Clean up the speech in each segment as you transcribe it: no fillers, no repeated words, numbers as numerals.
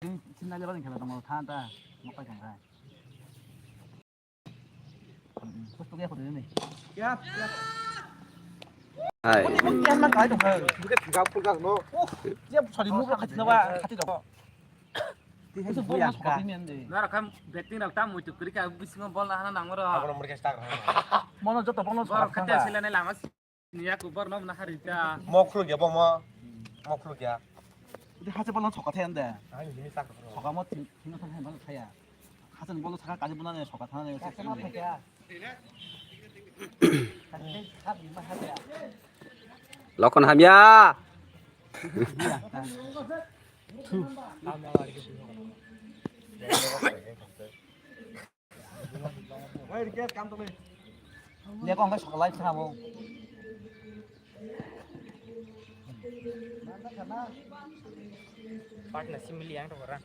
신나려는 খেলা তোমার ঠান্ডা মক্কা খায় কষ্ট কে করে নে Hai. 한만 가야 돼. 이게 비가 불가 너. 이제 저리 무가 같이 나와 같이 잡아. 그래서 뭐 하나 잡히는데. 나라 감 배팅 나타 무트 그리까 비스면 볼 하나 남으로 Ako nomor kita kan. 뭐는 저또 번호 bar kata silane lama niya ku bar nom na harita Mau kluk ya, Bang, mau kluk ya. 우리 하자 번호 저 같았는데. Ah, ini sak. 저가 뭐 생각한 해 맞아 타야. 하자는 걸로 사가까지 보나네 저 같아네. Lo còn hàm ya. Woi, dikit kam tuh nih. 내가 onka chocolate 사모. part na simili ang orang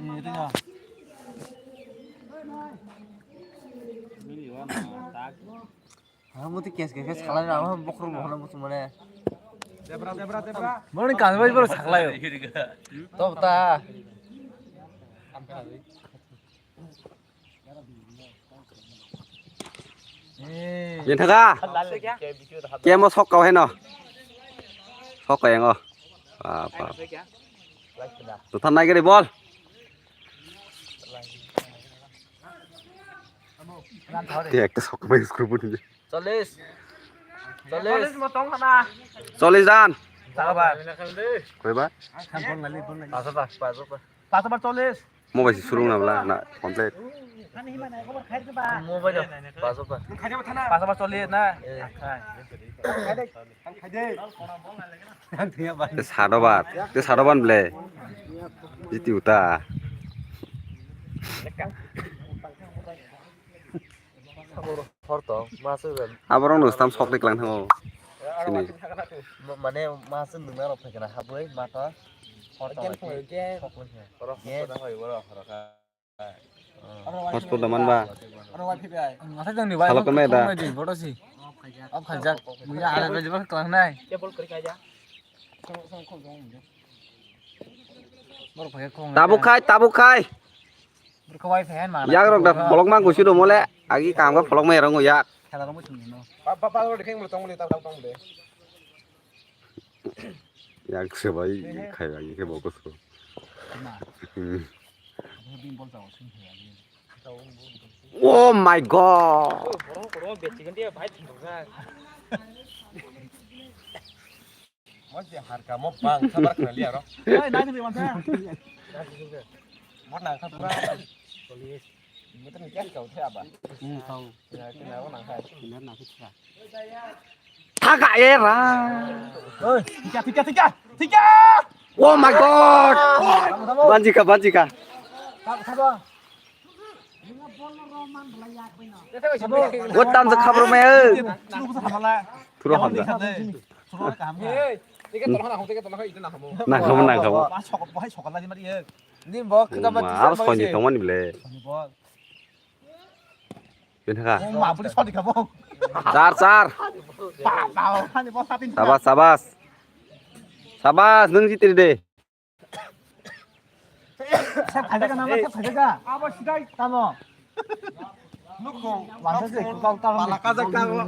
이거야. simili wana tak 아무도 계속 잘라내 나면 먹으러 먹는 무슨 뭐네. Debra. 뭐니까 안 보이버로 작라요. 또 없다. Nhìn thằng à. Kia một sóc cầu hay nào? Sóc cầu ngò. À, tụi thằng này cái đi ball. Tiệt cái sóc mấy screw bút đi. 쫄리스. polis motong kana Solid dan. 잠깐만. Quay bác. 한번 날리 번 날리. 빠져봐. 다섯 번 쫄리스. Mua bài xu nào là nè, complete. 뭐 봐줘. 빠져봐. 다섯 번 쫄리스 나. Cái xả đó bạn lệ. Đi tiểu ta. 버터. 맛은 Abarong nus tam sok dik lang thang. Sini. 만에 맛은 능나로 패거나 하부에 맛다. 버터. Hotspot daman ba? 사장님 Salok na may da. 뭐라지? 업 간장. 뭐야 안 가지고 그냥 나. jebol kri kaja 뭐로 바뀌고. Tabuk khai. 그거 와이파이 만. Yak rok dak polok mang kusi do mole. Agi kam ka polok mai rong yak. খেলার মতো no. Papa lo dikeng mulut tong mulut tong deh. Yak sebai khai agi ke bokos ko. 나. 빈 볼 자고 신해야 Oh my god. koro becikan dia bhai thingga Mas ya harga mau bang, sabar kenal ya, Ro. 돼. 나한테 왜 왔다? Mau nang satu ras. Polis. Itu nih kan kau siapa? kau. Ya, kenal nang saya. Benar nak kita. Thaga era. Oi, tiga. Oh my god. Banjika. 잡아. Gotam sa khabar mai ơi. 들어오고서 가말라. Thuro hom da. 들어오니까 한 거. Tiga tolong nang, tiga tolong itu nang kamu. Nang kham. 아, 저거 뭐 해? 저거 나지 말이야. 님뭐 그다음에 Ma soi ni tong man ble. 뭐. Bin thaga. 뭐 아무리 소리 가 뭐. Sar. 나 아니 뭐 사빈. Sabas nung jitir de. 새 발대가 나마 새 발대가. 아버 시다이 따노. Nukong. 완전히 그거 따로. Pala kazak tang lo.